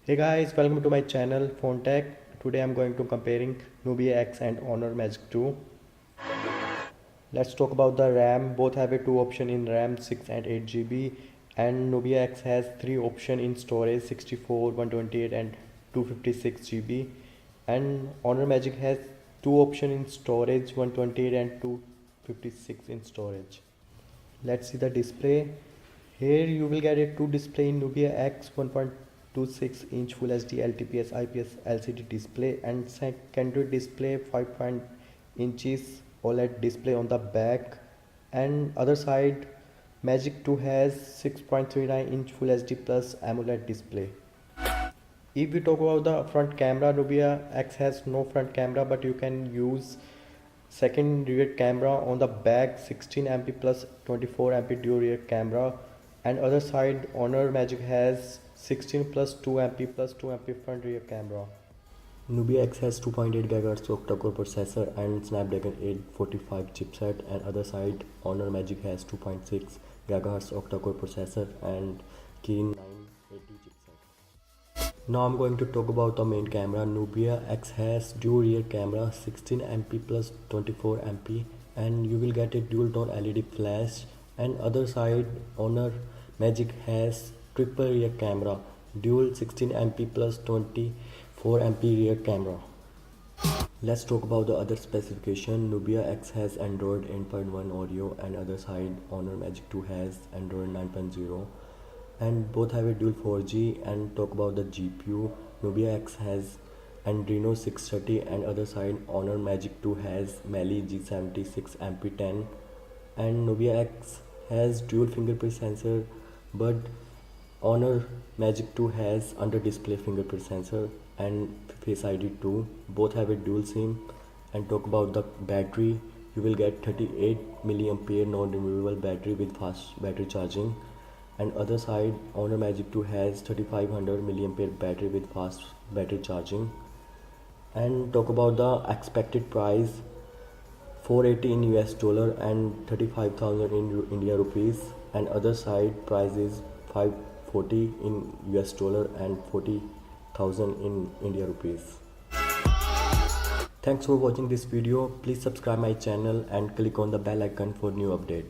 Hey guys, welcome to my channel Phone Tech. Today I'm going to comparing Nubia X and Honor Magic 2. Let's talk about the RAM. Both have a two option in RAM 6 and 8 GB, and Nubia X has three option in storage 64, 128 and 256 GB, and Honor Magic has two option in storage 128 and 256 in storage. Let's see the display. Here you will get a two display in Nubia X 1.26 inch Full HD LTPS IPS LCD display, and secondary display 5 inches OLED display on the back, and other side Magic 2 has 6.39 inch Full HD plus AMOLED display. If we talk about the front camera, Nubia X has no front camera, but you can use second rear camera on the back 16 MP plus 24 MP dual rear camera, and other side Honor Magic has 16 plus 2 MP plus 2 MP front rear camera. Nubia X has 2.8 GHz octa-core processor and Snapdragon 845 chipset, and other side Honor Magic has 2.6 GHz octa-core processor and KEYone 980 chipset. Now I'm going to talk about the main camera. Nubia X has dual rear camera 16 MP plus 24 MP, and you will get a dual tone LED flash, and other side Honor Magic has triple rear camera, dual 16 MP plus 24 MP rear camera. Let's talk about the other specification. Nubia X has Android 8.1 audio, and other side Honor Magic 2 has Android 9.0, and both have a dual 4G. And talk about the GPU. Nubia X has Adreno 630, and other side Honor Magic 2 has Mali G76 MP10, and Nubia X has dual fingerprint sensor, but Honor Magic 2 has under display fingerprint sensor and Face ID 2. Both have a dual SIM. And talk about the battery, you will get 38 mAh non-removable battery with fast battery charging, and other side Honor Magic 2 has 3500 mAh battery with fast battery charging. And talk about the expected price, 480 in US dollar and 35,000 in India rupees, and other side price is 540 in US dollar and 40,000 in India rupees. Thanks for watching this video. Please subscribe my channel and click on the bell icon for new update.